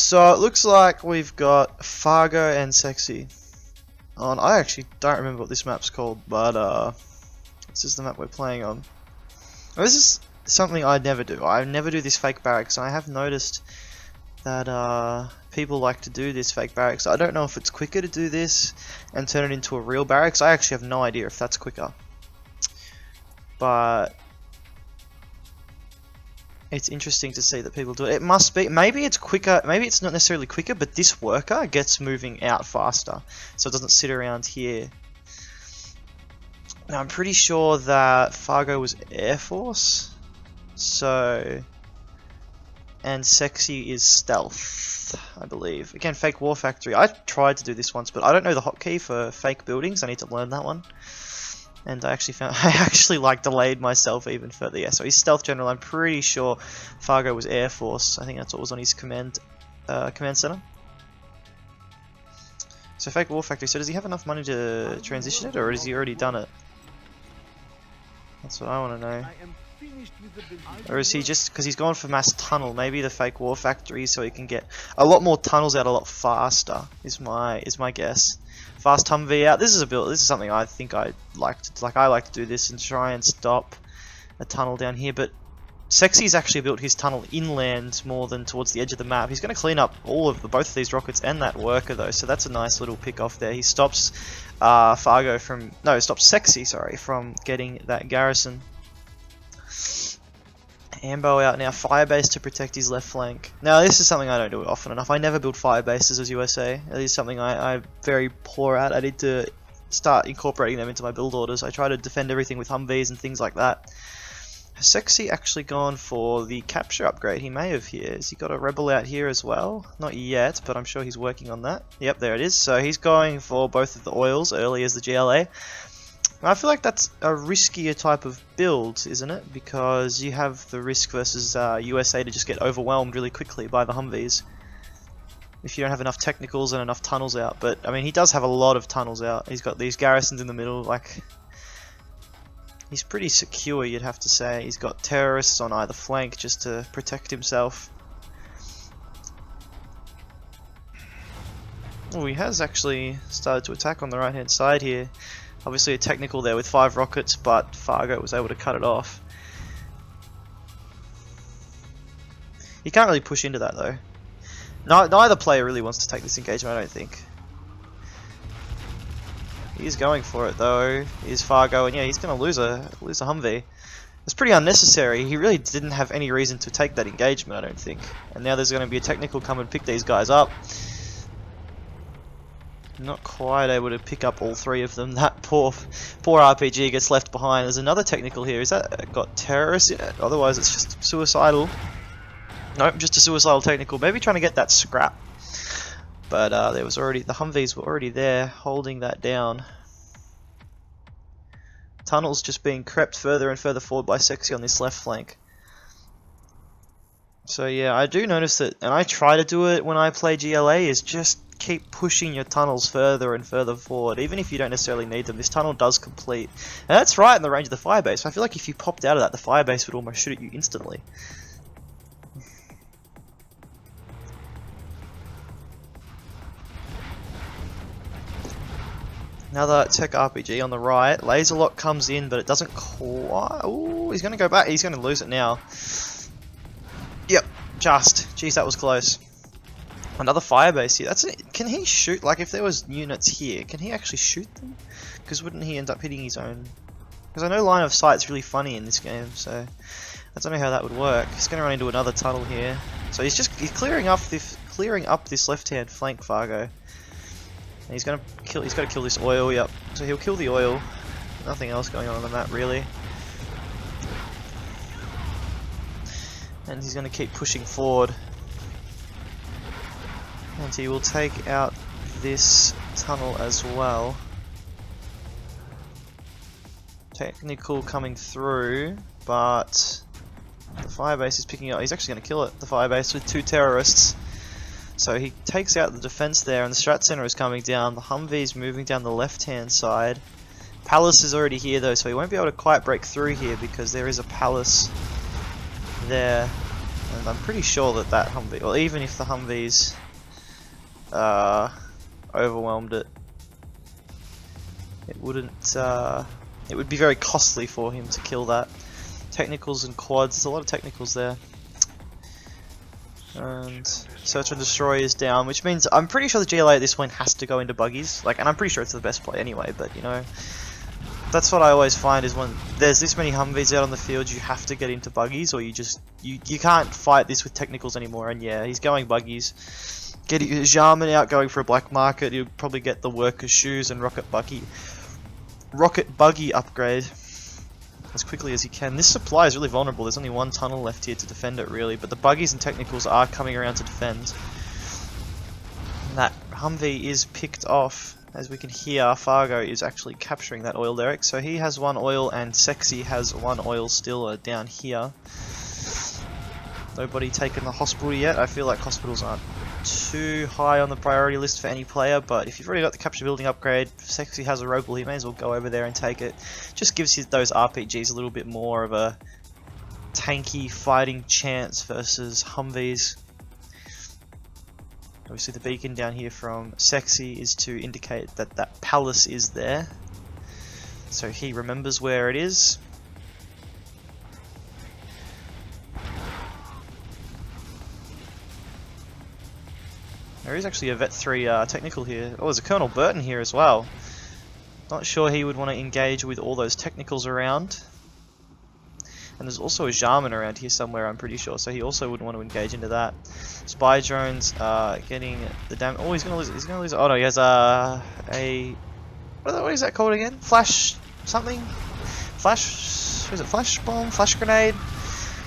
So it looks like we've got Fargo and Sexy on. I actually don't remember what this map's called, but this is the map we're playing on. Now, this is something I never do. I never do this fake barracks, and I have noticed that people like to do this fake barracks. I don't know if it's quicker to do this and turn it into a real barracks. I actually have no idea if that's quicker. But it's interesting to see that people do it. It must be. Maybe it's quicker. Maybe it's not necessarily quicker, but this worker gets moving out faster, so it doesn't sit around here. Now I'm pretty sure that Fargo was Air Force, so and Sexy is Stealth, I believe. Again, Fake War Factory. I tried to do this once, but I don't know the hotkey for fake buildings. I need to learn that one. And I actually like delayed myself even further. Yeah, so he's Stealth General. I'm pretty sure Fargo was Air Force. I think that's what was on his command center. So Fake War Factory. So does he have enough money to transition it, or has he already done it? That's what I want to know. Or is he just because he's gone for mass tunnel? Maybe the Fake War Factory, so he can get a lot more tunnels out a lot faster. Is my guess. Fast Humvee out. This is a build. This is something I think I like to do this and try and stop a tunnel down here. But Sexy's actually built his tunnel inland more than towards the edge of the map. He's going to clean up all of both of these rockets and that worker though, so that's a nice little pick off there. He stops stops Sexy, sorry, from getting that garrison. Ambo out now, firebase to protect his left flank. Now this is something I don't do often enough. I never build firebases as USA. It is something I'm very poor at. I need to start incorporating them into my build orders. I try to defend everything with Humvees and things like that. Has Sexy actually gone for the capture upgrade? He may have here. Has he got a rebel out here as well? Not yet, but I'm sure he's working on that. Yep, there it is. So he's going for both of the oils early as the GLA. I feel like that's a riskier type of build, isn't it? Because you have the risk versus USA to just get overwhelmed really quickly by the Humvees if you don't have enough technicals and enough tunnels out. But I mean, he does have a lot of tunnels out. He's got these garrisons in the middle. Like, he's pretty secure, you'd have to say. He's got terrorists on either flank just to protect himself. Oh, he has actually started to attack on the right hand side here. Obviously a technical there with 5 rockets, but Fargo was able to cut it off. You can't really push into that though. Neither player really wants to take this engagement, I don't think. He's going for it though. Here's Fargo, and yeah, he's going to lose a Humvee. It's pretty unnecessary. He really didn't have any reason to take that engagement, I don't think. And now there's going to be a technical come and pick these guys up. Not quite able to pick up all 3 of them. That poor RPG gets left behind. There's another technical here. Is that got terrorists in it? Otherwise it's just suicidal. Nope, just a suicidal technical. Maybe trying to get that scrap. But there was already, the Humvees were already there holding that down. Tunnels just being crept further and further forward by Sexy on this left flank. So yeah, I do notice that, and I try to do it when I play GLA, is just keep pushing your tunnels further and further forward, even if you don't necessarily need them. This tunnel does complete, and that's right in the range of the firebase. So I feel like if you popped out of that, the firebase would almost shoot at you instantly. Another tech RPG on the right. Laser lock comes in, but it doesn't quite. Ooh, he's going to go back. He's going to lose it now. Yep, just. Jeez, that was close. Another firebase here. Can he shoot? Like, if there was units here, can he actually shoot them? Because wouldn't he end up hitting his own? Because I know line of sight's really funny in this game, so I don't know how that would work. He's going to run into another tunnel here. So he's clearing up this left-hand flank, Fargo. And he's got to kill this oil. Yep. So he'll kill the oil. Nothing else going on the map really. And he's going to keep pushing forward. And he will take out this tunnel as well. Technical coming through, but the firebase is picking up. He's actually going to kill it, the firebase, with 2 terrorists. So he takes out the defense there, and the strat center is coming down. The Humvee's moving down the left-hand side. Palace is already here though, so he won't be able to quite break through here because there is a palace there. And I'm pretty sure that that Humvee, well, even if the Humvees overwhelmed it, it wouldn't. It would be very costly for him to kill that. Technicals and quads. There's a lot of technicals there. And search and destroy is down, which means I'm pretty sure the GLA at this point has to go into buggies. Like, and I'm pretty sure it's the best play anyway. But you know, that's what I always find is when there's this many Humvees out on the field, you have to get into buggies, or you just you can't fight this with technicals anymore. And yeah, he's going buggies. Getting Jarman out, going for a black market. He'll probably get the workers' shoes and rocket buggy upgrade as quickly as he can. This supply is really vulnerable. There's only one tunnel left here to defend it, really, but the buggies and technicals are coming around to defend. And that Humvee is picked off. As we can hear, Fargo is actually capturing that oil derrick, so he has one oil and Sexy has one oil still down here. Nobody taken the hospital yet. I feel like hospitals aren't too high on the priority list for any player, but if you've already got the capture building upgrade, Sexy has a ropeable, he may as well go over there and take it. Just gives those RPGs a little bit more of a tanky fighting chance versus Humvees. Obviously the beacon down here from Sexy is to indicate that that palace is there, so he remembers where it is. There is actually a Vet 3 technical here. Oh, there's a Colonel Burton here as well. Not sure he would want to engage with all those technicals around. And there's also a Jarman around here somewhere, I'm pretty sure, so he also wouldn't want to engage into that. Spy drones getting the damage. Oh, he's gonna lose. He's gonna lose. Oh no, he has a what is that called again? Flash something? Flash? Is it flash bomb? Flash grenade?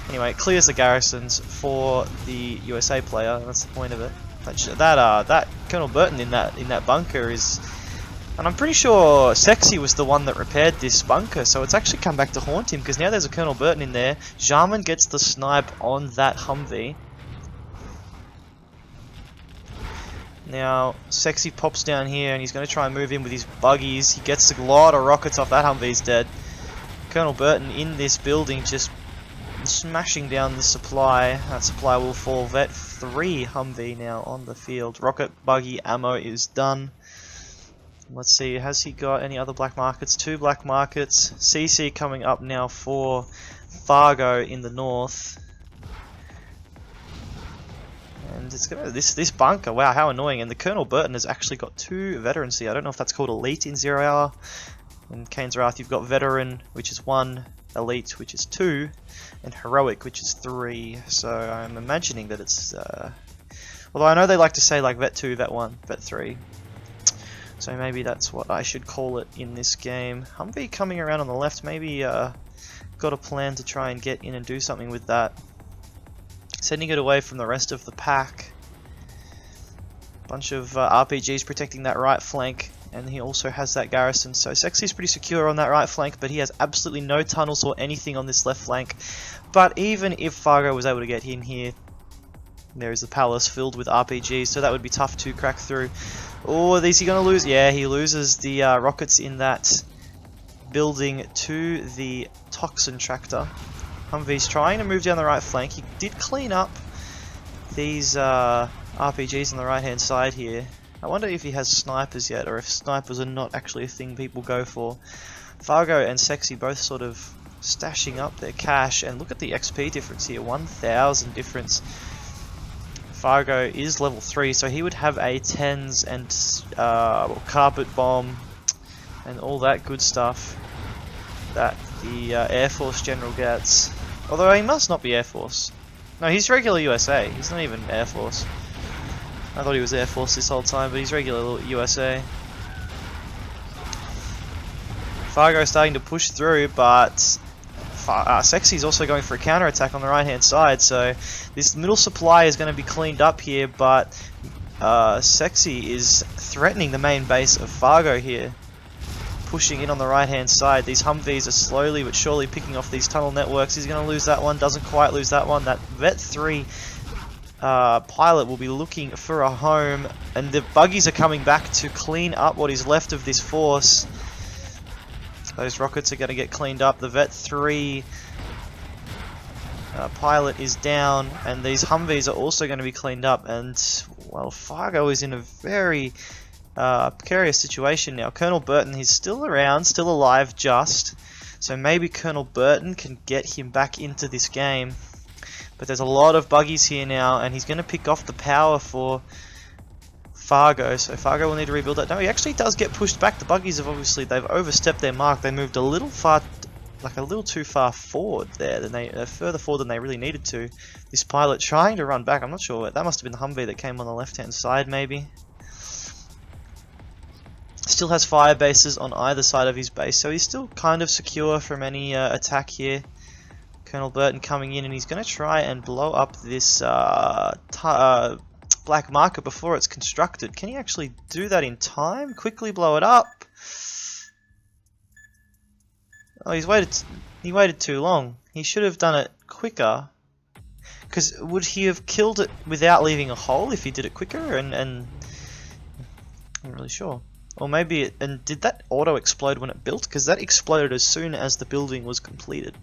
Anyway, it clears the garrisons for the USA player, and that's the point of it. That Colonel Burton in that bunker is, and I'm pretty sure Sexy was the one that repaired this bunker, so it's actually come back to haunt him because now there's a Colonel Burton in there. Jarman gets the snipe on that Humvee. Now Sexy pops down here and he's going to try and move in with his buggies. He gets a lot of rockets off that Humvee's dead. Colonel Burton in this building just smashing down the supply. That supply will fall. Vet 3 Humvee now on the field. Rocket buggy ammo is done. Let's see, has he got any other black markets? 2 black markets. CC coming up now for Fargo in the north. And it's gonna this bunker. Wow, how annoying! And the Colonel Burton has actually got 2 veterans here. I don't know if that's called elite in 0 hour. In Kane's Wrath, you've got veteran, which is 1. Elite, which is 2, and heroic, which is 3. So I'm imagining that it's although I know they like to say like vet 2, vet 1, vet 3, so maybe that's what I should call it in this game. Humvee coming around on the left, maybe got a plan to try and get in and do something with that, sending it away from the rest of the pack. Bunch of RPGs protecting that right flank. And he also has that garrison, so Sexy's pretty secure on that right flank, but he has absolutely no tunnels or anything on this left flank. But even if Fargo was able to get in here, there is the palace filled with RPGs, so that would be tough to crack through. Oh, is he going to lose? Yeah, he loses the rockets in that building to the toxin tractor. Humvee's trying to move down the right flank. He did clean up these RPGs on the right hand side here. I wonder if he has snipers yet, or if snipers are not actually a thing people go for. Fargo and Sexy both sort of stashing up their cash, and look at the XP difference here, 1,000 difference. Fargo is level 3, so he would have A10s and carpet bomb and all that good stuff that the Air Force General gets. Although he must not be Air Force. No, he's regular USA, he's not even Air Force. I thought he was Air Force this whole time, but he's regular USA. Fargo starting to push through, but Sexy's also going for a counter-attack on the right-hand side, so this middle supply is going to be cleaned up here, but Sexy is threatening the main base of Fargo here, pushing in on the right-hand side. These Humvees are slowly but surely picking off these tunnel networks. He's going to lose that one, doesn't quite lose that one. That Vet 3 pilot will be looking for a home, and the buggies are coming back to clean up what is left of this force. Those rockets are going to get cleaned up. The Vet 3 pilot is down, and these Humvees are also going to be cleaned up. And well, Fargo is in a very precarious situation now. Colonel Burton, he's still around, still alive, just. So maybe Colonel Burton can get him back into this game. But there's a lot of buggies here now, and he's going to pick off the power for Fargo. So Fargo will need to rebuild that. No, he actually does get pushed back. The buggies have obviously, they've overstepped their mark. They moved a little far, like a little too far forward there. Than they further forward than they really needed to. This pilot trying to run back. I'm not sure. That must have been the Humvee that came on the left-hand side, maybe. Still has fire bases on either side of his base, so he's still kind of secure from any attack here. Colonel Burton coming in, and he's going to try and blow up this black market before it's constructed. Can he actually do that in time? Quickly blow it up. Oh, he waited too long. He should have done it quicker. Because would he have killed it without leaving a hole if he did it quicker? And I'm not really sure. Or maybe it, and did that auto explode when it built? Because that exploded as soon as the building was completed.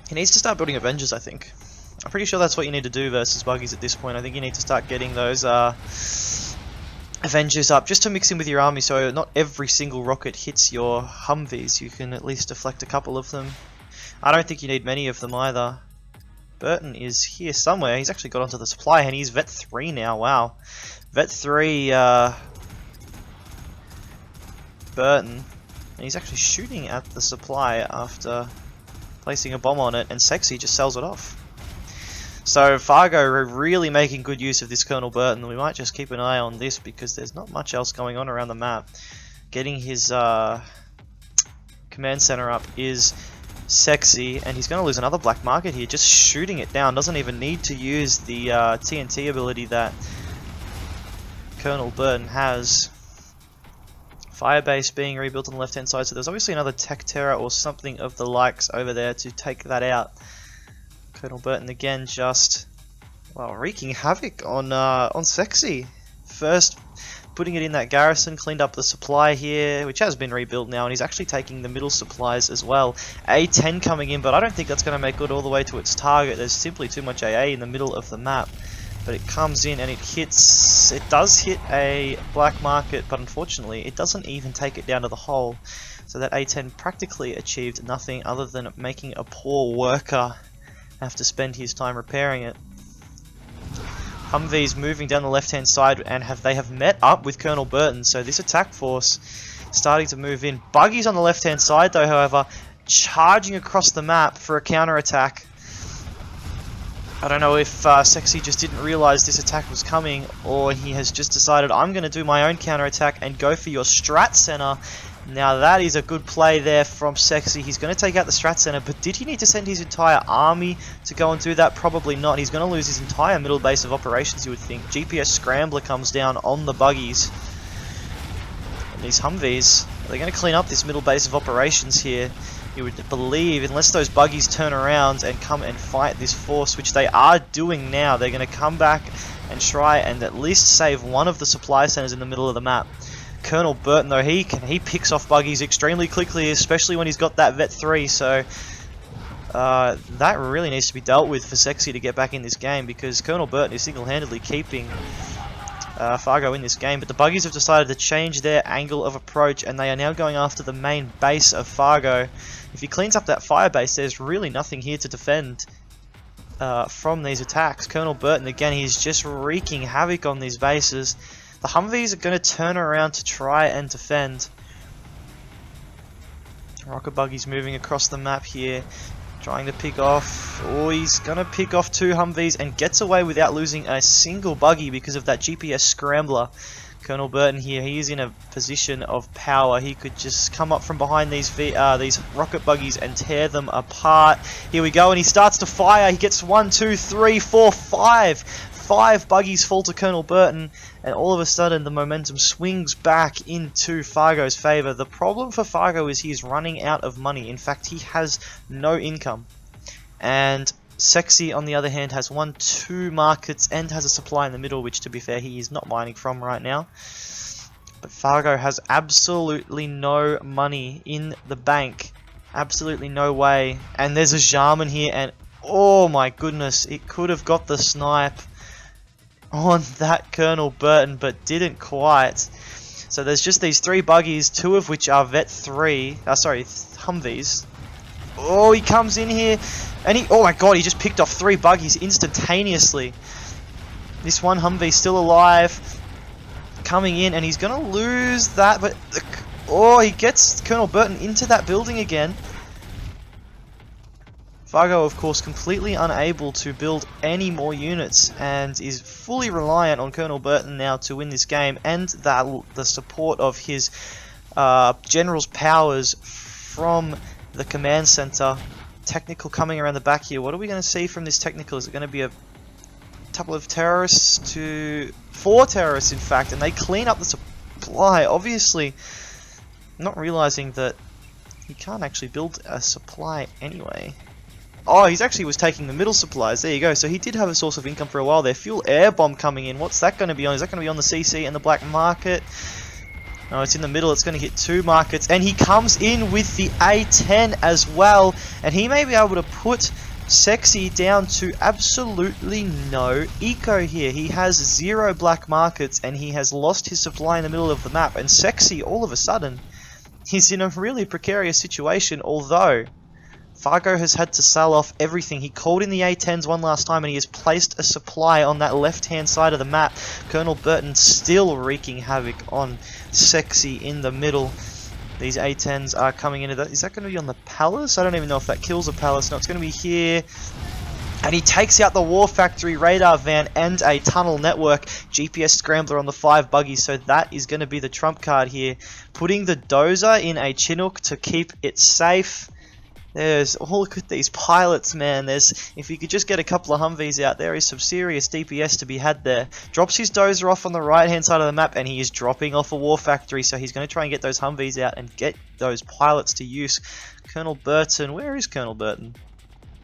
He needs to start building Avengers, I think. I'm pretty sure that's what you need to do versus buggies at this point. I think you need to start getting those Avengers up, just to mix in with your army, so not every single rocket hits your Humvees. You can at least deflect a couple of them. I don't think you need many of them either. Burton is here somewhere. He's actually got onto the supply, and he's Vet 3 now. Wow. Vet 3 Burton. And he's actually shooting at the supply after placing a bomb on it, and Sexy just sells it off. So Fargo are really making good use of this Colonel Burton. We might just keep an eye on this because there's not much else going on around the map. Getting his command center up is Sexy, and he's going to lose another black market here. Just shooting it down. Doesn't even need to use the TNT ability that Colonel Burton has. Firebase being rebuilt on the left hand side, so there's obviously another Tech Terror or something of the likes over there to take that out. Colonel Burton again just, well, wreaking havoc on Sexy. First putting it in that garrison, cleaned up the supply here, which has been rebuilt now, and he's actually taking the middle supplies as well. A10 coming in, but I don't think that's going to make good all the way to its target. There's simply too much AA in the middle of the map. But it comes in and it does hit a black market, but unfortunately it doesn't even take it down to the hole. So that A10 practically achieved nothing other than making a poor worker have to spend his time repairing it. Humvees moving down the left hand side, and they have met up with Colonel Burton, so this attack force starting to move in. Buggies on the left hand side though, however, charging across the map for a counter attack. I don't know if Sexy just didn't realise this attack was coming, or he has just decided, I'm going to do my own counter-attack and go for your Strat Center. Now that is a good play there from Sexy. He's going to take out the Strat Center, but did he need to send his entire army to go and do that? Probably not. He's going to lose his entire middle base of operations, you would think. GPS Scrambler comes down on the buggies. And these Humvees, they're going to clean up this middle base of operations here. You would believe, unless those buggies turn around and come and fight this force, which they are doing now. They're going to come back and try and at least save one of the supply centers in the middle of the map. Colonel Burton, though, he picks off buggies extremely quickly, especially when he's got that Vet 3, so that really needs to be dealt with for Sexy to get back in this game, because Colonel Burton is single-handedly keeping Fargo in this game. But the buggies have decided to change their angle of approach, and they are now going after the main base of Fargo. If he cleans up that fire base, there's really nothing here to defend from these attacks. Colonel Burton, again, he's just wreaking havoc on these bases. The Humvees are going to turn around to try and defend. Rocket buggies moving across the map here, trying to pick off. Oh, he's going to pick off two Humvees and gets away without losing a single buggy because of that GPS Scrambler. Colonel Burton here, he is in a position of power. He could just come up from behind these rocket buggies and tear them apart. Here we go, and he starts to fire. He gets 1, 2, 3, 4, 5. 5 buggies fall to Colonel Burton, and all of a sudden the momentum swings back into Fargo's favour. The problem for Fargo is he's running out of money. In fact, he has no income. And Sexy, on the other hand, has 1, 2 markets and has a supply in the middle, which, to be fair, he is not mining from right now. But Fargo has absolutely no money in the bank. Absolutely no way. And there's a Jarman here, and oh my goodness, it could have got the snipe on that Colonel Burton, but didn't quite. So there's just these 3 buggies, 2 of which are Vet 3, Humvees. Oh, he comes in here, and oh my god, he just picked off 3 buggies instantaneously. This one Humvee still alive, coming in, and he's gonna lose that, but oh, he gets Colonel Burton into that building again. Fargo, of course, completely unable to build any more units and is fully reliant on Colonel Burton now to win this game, and the support of his general's powers from the command center. Technical coming around the back here. What are we going to see from this technical? Is it going to be a couple of terrorists to 4 terrorists, in fact, and they clean up the supply, obviously not realizing that he can't actually build a supply anyway. Oh, he's actually was taking the middle supplies. There you go. So he did have a source of income for a while there. Fuel air bomb coming in. What's that going to be on? Is that going to be on the CC and the black market? No, it's in the middle. It's going to hit 2 markets. And he comes in with the A10 as well. And he may be able to put Sexy down to absolutely no eco here. He has 0 black markets and he has lost his supply in the middle of the map. And Sexy, all of a sudden, he's in a really precarious situation, although Fargo has had to sell off everything. He called in the A10s one last time and he has placed a supply on that left-hand side of the map. Colonel Burton still wreaking havoc on Sexy in the middle. These A10s are coming into that. Is that going to be on the palace? I don't even know if that kills a palace. No, it's going to be here. And he takes out the War Factory radar van and a tunnel network. GPS scrambler on the 5 buggies. So that is going to be the trump card here. Putting the dozer in a Chinook to keep it safe. There's, oh, look at these pilots, man. If you could just get a couple of Humvees out, there is some serious DPS to be had there. Drops his dozer off on the right-hand side of the map, and he is dropping off a War Factory, so he's going to try and get those Humvees out and get those pilots to use. Colonel Burton, where is Colonel Burton?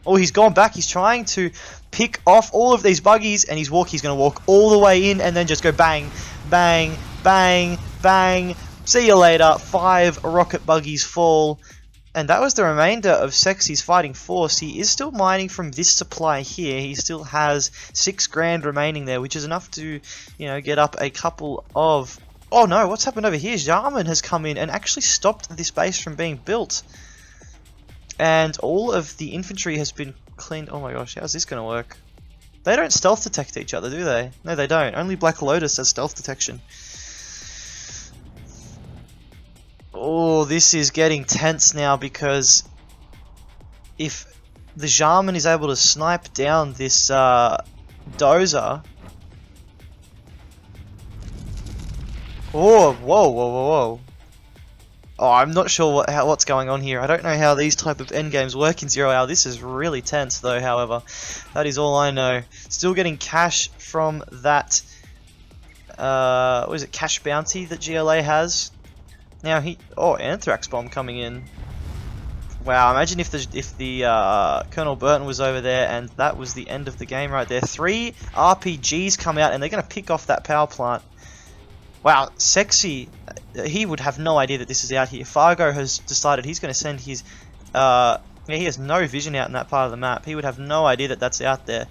Oh, he's gone back. He's trying to pick off all of these buggies, and he's going to walk all the way in, and then just go bang, bang, bang, bang. See you later. 5 rocket buggies fall. And that was the remainder of Sexy's fighting force. He is still mining from this supply here. He still has 6 grand remaining there, which is enough to, you know, get up a couple of... Oh no, what's happened over here? Jarman has come in and actually stopped this base from being built. And all of the infantry has been cleaned. Oh my gosh, how's this going to work? They don't stealth detect each other, do they? No, they don't. Only Black Lotus has stealth detection. Oh, this is getting tense now, because if the Jarman is able to snipe down this dozer... Oh, whoa, whoa, whoa, whoa. Oh, I'm not sure what's going on here. I don't know how these type of endgames work in 0 hour. This is really tense though, however. That is all I know. Still getting cash from that... what is it? Cash bounty that GLA has. Now oh, Anthrax bomb coming in. Wow, imagine if the Colonel Burton was over there and that was the end of the game right there. 3 RPGs come out and they're going to pick off that power plant. Wow, Sexy, he would have no idea that this is out here. Fargo has decided he's going to send his... yeah, he has no vision out in that part of the map. He would have no idea that that's out there.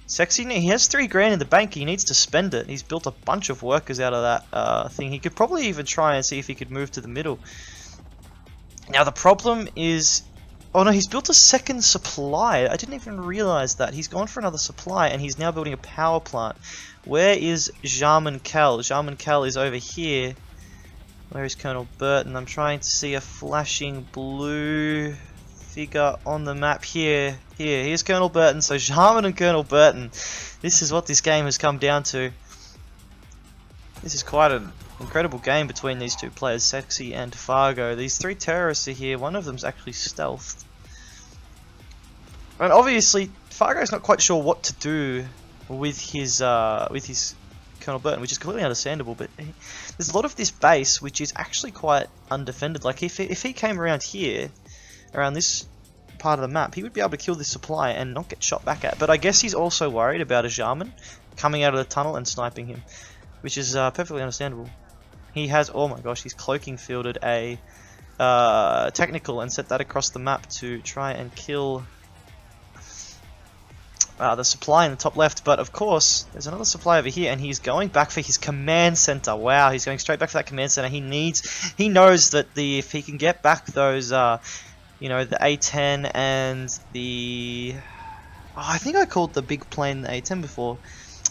Sexy, he has 3 grand in the bank, he needs to spend it. He's built a bunch of workers out of that thing. He could probably even try and see if he could move to the middle. Now the problem is... Oh no, he's built a second supply. I didn't even realize that. He's gone for another supply and he's now building a power plant. Where is Jarman Cal? Jarman Cal is over here. Where is Colonel Burton? I'm trying to see a flashing blue figure on the map here. Here's Colonel Burton. So Jarman and Colonel Burton. This is what this game has come down to. This is quite an incredible game between these 2 players, Sexy and Fargo. These 3 terrorists are here. One of them's actually stealthed. And obviously, Fargo's not quite sure what to do with his Colonel Burton, which is completely understandable. But there's a lot of this base which is actually quite undefended. Like if he came around here, around this part of the map, he would be able to kill this supply and not get shot back at. But I guess he's also worried about a Jarman coming out of the tunnel and sniping him, which is perfectly understandable. He has, oh my gosh, he's cloaking fielded a technical and set that across the map to try and kill the supply in the top left. But of course, there's another supply over here, and he's going back for his command center. Wow, he's going straight back for that command center. He knows that if he can get back those, you know, the A10 and the, oh, I think I called the big plane the A10 before.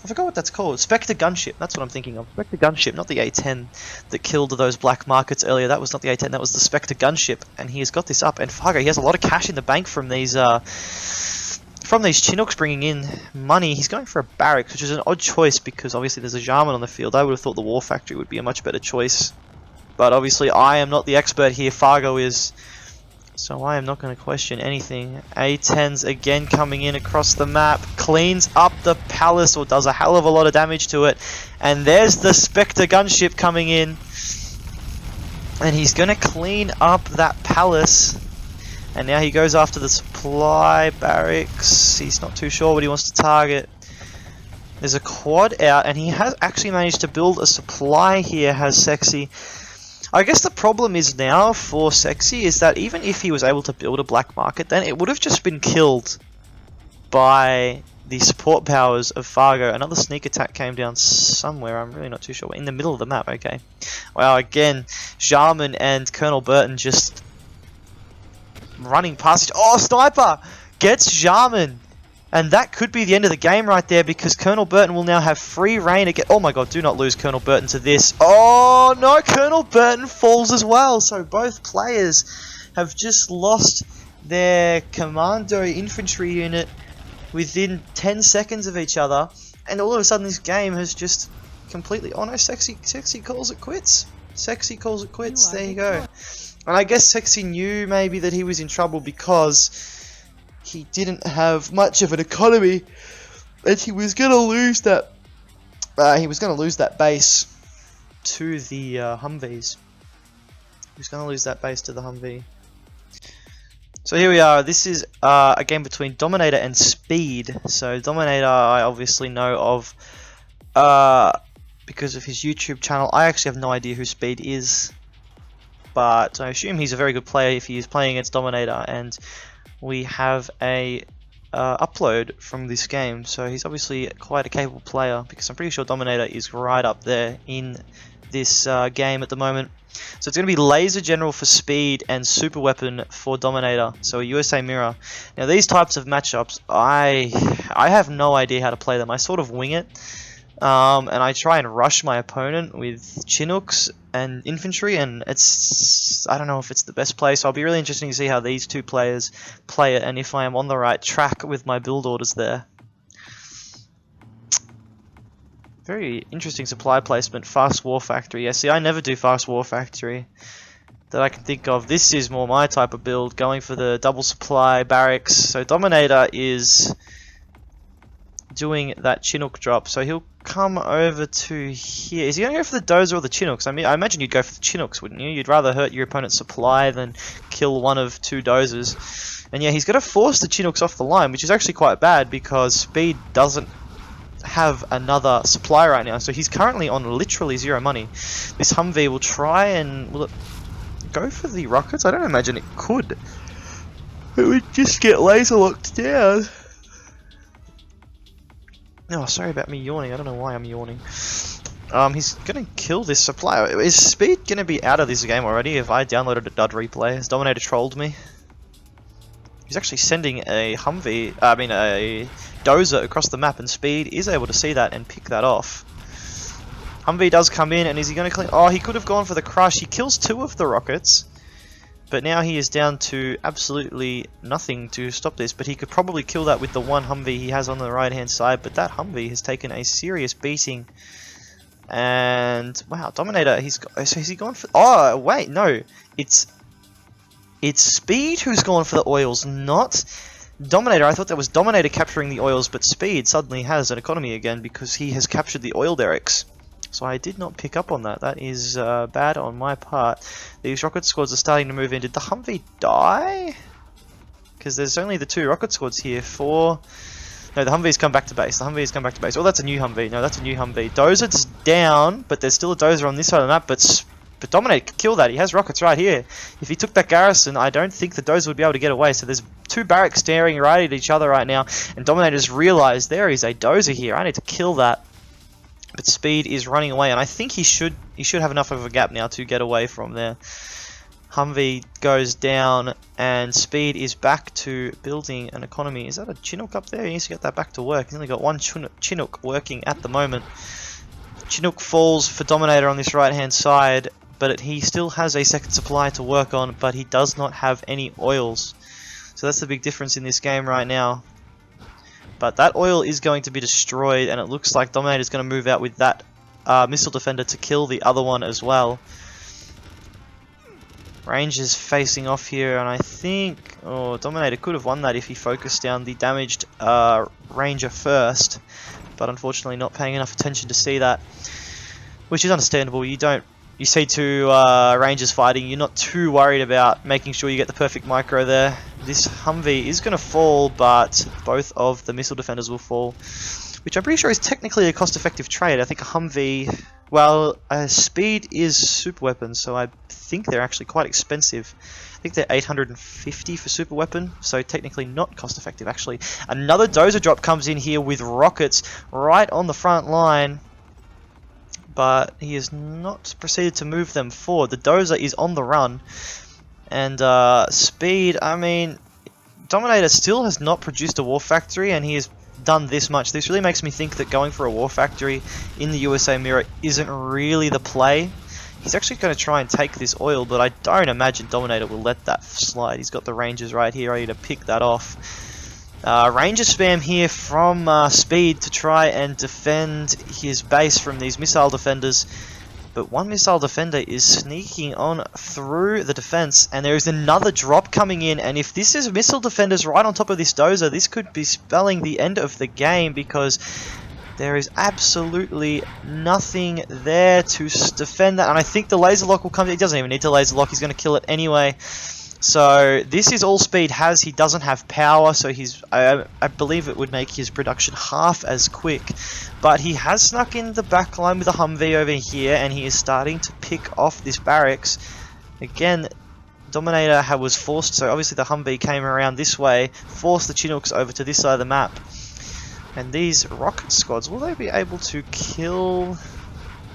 I forgot what that's called. Spectre gunship. That's what I'm thinking of. Spectre gunship, not the A10 that killed those black markets earlier. That was not the A10. That was the Spectre gunship. And he has got this up. And Fargo, he has a lot of cash in the bank from these Chinooks bringing in money. He's going for a barracks, which is an odd choice because obviously there's a Jarman on the field. I would have thought the War Factory would be a much better choice. But obviously I am not the expert here. Fargo is. So I am not going to question anything. A10's again coming in across the map, cleans up the palace, or does a hell of a lot of damage to it. And there's the Spectre gunship coming in. And he's going to clean up that palace. And now he goes after the supply barracks. He's not too sure what he wants to target. There's a quad out, and he has actually managed to build a supply here, has Sexy. I guess the problem is now for Sexy is that even if he was able to build a black market, then it would have just been killed by the support powers of Fargo. Another sneak attack came down somewhere, I'm really not too sure. In the middle of the map, okay. Wow, again, Jarman and Colonel Burton just running past. Oh, Sniper gets Jarman! And that could be the end of the game right there, because Colonel Burton will now have free reign again. Oh my god, do not lose Colonel Burton to this. Oh no, Colonel Burton falls as well. So both players have just lost their commando infantry unit within 10 seconds of each other. And all of a sudden this game has just completely... Oh no, Sexy calls it quits. Sexy calls it quits, there you go. And I guess Sexy knew maybe that he was in trouble because he didn't have much of an economy, and he was going to lose that. He was going to lose that base to the Humvees. He was going to lose that base to the Humvee. So here we are. This is a game between Dominator and Speed. So Dominator, I obviously know of because of his YouTube channel. I actually have no idea who Speed is, but I assume he's a very good player if he is playing against Dominator. And we have a upload from this game, so he's obviously quite a capable player, because I'm pretty sure Dominator is right up there in this game at the moment. So it's going to be Laser General for Speed and Super Weapon for Dominator, so a USA Mirror. Now these types of matchups, I have no idea how to play them. I sort of wing it, and I try and rush my opponent with Chinooks and infantry, and I don't know if it's the best play, so I'll be really interested to see how these two players play it, and if I am on the right track with my build orders there. Very interesting supply placement. Fast War Factory. Yeah, see, I never do Fast War Factory that I can think of. This is more my type of build, going for the double supply barracks. So Dominator is doing that Chinook drop, so he'll come over to here. Is he going to go for the Dozer or the Chinooks? I mean, I imagine you'd go for the Chinooks, wouldn't you? You'd rather hurt your opponent's supply than kill one of two Dozers. And yeah, he's going to force the Chinooks off the line, which is actually quite bad because Speed doesn't have another supply right now, so he's currently on literally zero money. This Humvee will try and... will it go for the rockets? I don't imagine it could. It would just get laser locked down. Oh, sorry about me yawning. I don't know why I'm yawning. He's gonna kill this supply. Is Speed gonna be out of this game already? If I downloaded a dud replay, has Dominator trolled me? He's actually sending a a Dozer across the map, and Speed is able to see that and pick that off. Humvee does come in, and is he gonna clean? Oh, he could have gone for the crush. He kills two of the rockets. But now he is down to absolutely nothing to stop this. But he could probably kill that with the one Humvee he has on the right hand side. But that Humvee has taken a serious beating. And wow, Dominator, so has he gone for... Oh, wait, no. It's Speed who's gone for the oils, not Dominator. I thought that was Dominator capturing the oils, but Speed suddenly has an economy again because he has captured the oil derricks. So I did not pick up on that. That is bad on my part. These rocket squads are starting to move in. Did the Humvee die? Because there's only the two rocket squads here for No, the Humvee's come back to base. The Humvee's come back to base. Oh, that's a new Humvee. No, that's a new Humvee. Dozer's down, but there's still a Dozer on this side of the map. But Dominator could kill that. He has rockets right here. If he took that garrison, I don't think the Dozer would be able to get away. So there's two barracks staring right at each other right now. And Dominator's realized there is a Dozer here. I need to kill that. But Speed is running away, and I think he should have enough of a gap now to get away from there. Humvee goes down, and Speed is back to building an economy. Is that a Chinook up there? He needs to get that back to work. He's only got one Chinook working at the moment. Chinook falls for Dominator on this right-hand side, but he still has a second supply to work on, but he does not have any oils. So that's the big difference in this game right now. But that oil is going to be destroyed, and it looks like Dominator is going to move out with that missile defender to kill the other one as well. Ranger's facing off here, and I think Dominator could have won that if he focused down the damaged Ranger first, but unfortunately not paying enough attention to see that, which is understandable. You see two Rangers fighting, you're not too worried about making sure you get the perfect micro there. This Humvee is going to fall, but both of the missile defenders will fall, which I'm pretty sure is technically a cost-effective trade. I think a Humvee, well, Speed is super weapons, so I think they're actually quite expensive. I think they're 850 for super weapon, so technically not cost-effective actually. Another Dozer drop comes in here with rockets right on the front line, but he has not proceeded to move them forward. The Dozer is on the run, and Speed, I mean, Dominator still has not produced a war factory, and he has done this much. This really makes me think that going for a war factory in the USA mirror isn't really the play. He's actually going to try and take this oil, but I don't imagine Dominator will let that slide. He's got the Rangers right here ready to pick that off. Ranger spam here from Speed to try and defend his base from these missile defenders, but one missile defender is sneaking on through the defense, and there is another drop coming in, and if this is missile defenders right on top of this Dozer, this could be spelling the end of the game, because there is absolutely nothing there to defend that, and I think the laser lock will come. He doesn't even need to laser lock, he's going to kill it anyway. So this is all Speed has. He doesn't have power, so I believe it would make his production half as quick. But he has snuck in the back line with a Humvee over here, and he is starting to pick off this barracks. Again, Dominator was forced, so obviously the Humvee came around this way, forced the Chinooks over to this side of the map. And these rocket squads, will they be able to kill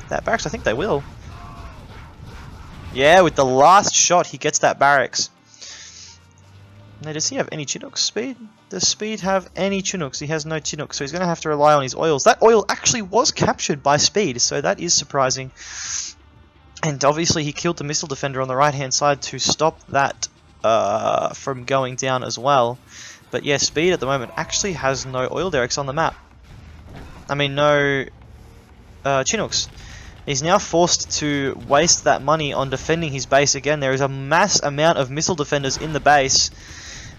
that barracks? I think they will. Yeah, with the last shot, he gets that barracks. Now, does he have any Chinooks, Speed? Does Speed have any Chinooks? He has no Chinooks, so he's going to have to rely on his oils. That oil actually was captured by Speed, so that is surprising. And obviously, he killed the missile defender on the right-hand side to stop that from going down as well. But yeah, Speed at the moment actually has no oil derricks on the map. I mean, no Chinooks. He's now forced to waste that money on defending his base again. There is a mass amount of missile defenders in the base,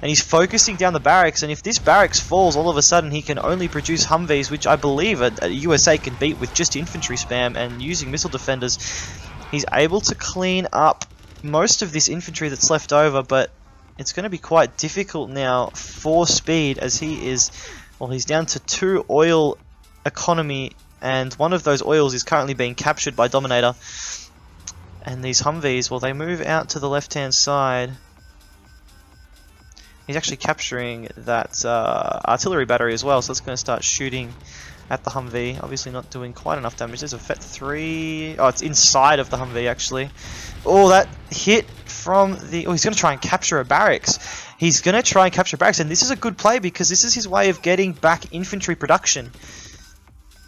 and he's focusing down the barracks, and if this barracks falls, all of a sudden he can only produce Humvees, which I believe a USA can beat with just infantry spam, and using missile defenders, he's able to clean up most of this infantry that's left over, but it's going to be quite difficult now for Speed, as he is, well, he's down to 2 oil economy, and one of those oils is currently being captured by Dominator. And these Humvees, well, they move out to the left-hand side. He's actually capturing that artillery battery as well, so it's going to start shooting at the Humvee. Obviously not doing quite enough damage. There's a FET 3. Oh, it's inside of the Humvee, actually. Oh, that hit from the... Oh, he's going to try and capture a barracks. He's going to try and capture barracks, and this is a good play because this is his way of getting back infantry production.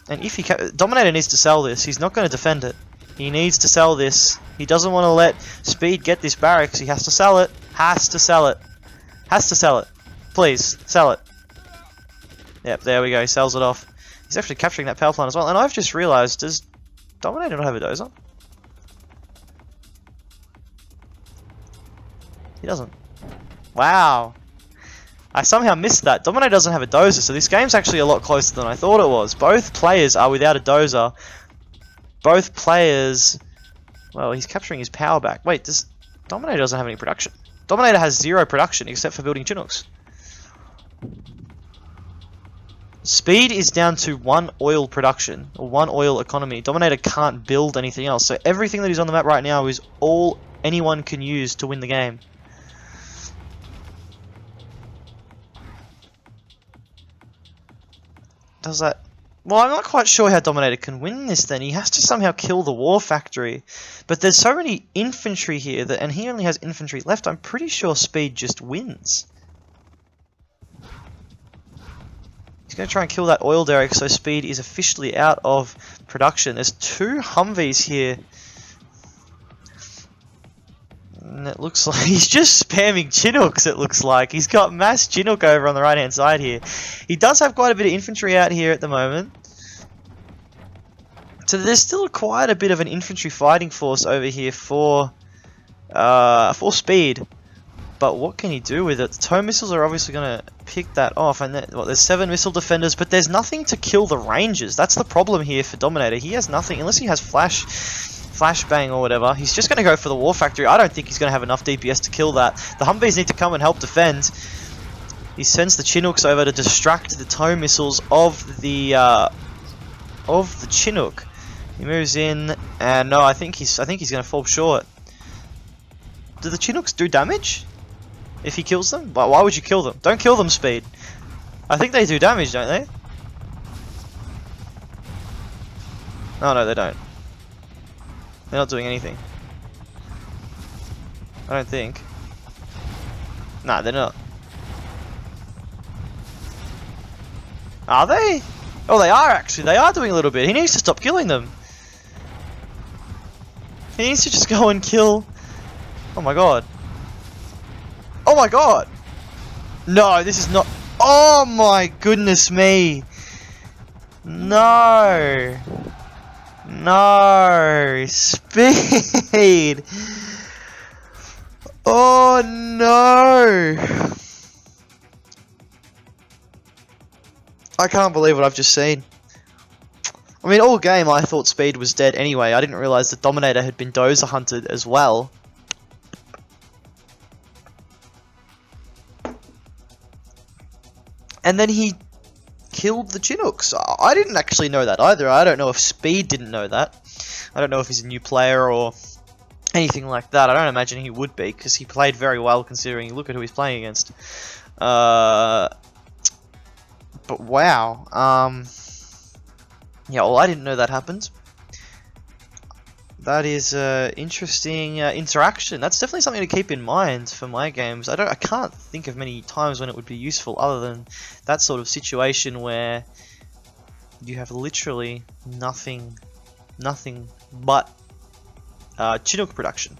And if he Dominator needs to sell this. He's not going to defend it. He needs to sell this. He doesn't want to let Speed get this barracks. He has to sell it. Has to sell it. Has to sell it. Please, sell it. Yep, there we go. He sells it off. He's actually capturing that power plant as well. And I've just realized, does Dominator not have a Dozer? He doesn't. Wow. I somehow missed that. Dominator doesn't have a Dozer, so this game's actually a lot closer than I thought it was. Both players are without a Dozer. Both players... Well, he's capturing his power back. Wait, Dominator doesn't have any production. Dominator has 0 production, except for building Chinooks. Speed is down to 1 oil production, or 1 oil economy. Dominator can't build anything else, so everything that is on the map right now is all anyone can use to win the game. Does that... Well, I'm not quite sure how Dominator can win this then. He has to somehow kill the war factory. But there's so many infantry here, that, and he only has infantry left, I'm pretty sure Speed just wins. He's going to try and kill that oil derrick, so Speed is officially out of production. There's 2 Humvees here. And it looks like he's just spamming Chinooks, it looks like. He's got mass Chinook over on the right hand side here. He does have quite a bit of infantry out here at the moment. So there's still quite a bit of an infantry fighting force over here for Speed. But what can he do with it? The tow missiles are obviously going to pick that off. And there's 7 missile defenders, but there's nothing to kill the Rangers. That's the problem here for Dominator. He has nothing, unless he has flashbang or whatever. He's just going to go for the war factory. I don't think he's going to have enough DPS to kill that. The Humvees need to come and help defend. He sends the Chinooks over to distract the tow missiles of the Chinook. He moves in, and no, I think he's going to fall short. Do the Chinooks do damage if he kills them? But why would you kill them? Don't kill them, Speed. I think they do damage, don't they? Oh no, they don't. They're not doing anything. I don't think. Nah, they're not. Are they? Oh, they are actually. They are doing a little bit. He needs to stop killing them. He needs to just go and kill... Oh my god. Oh my god! No, this is not... Oh my goodness me! No! No! Speed! Oh no! I can't believe what I've just seen. I mean, all game I thought Speed was dead anyway. I didn't realise that Dominator had been Dozer hunted as well. And then he killed the Chinooks. I didn't actually know that either. I don't know if Speed didn't know that. I don't know if he's a new player or anything like that. I don't imagine he would be, because he played very well considering, look at who he's playing against. But wow. Yeah, well, I didn't know that happened. That is interesting interaction. That's definitely something to keep in mind for my games. I can't think of many times when it would be useful other than that sort of situation where you have literally nothing but Chinook production.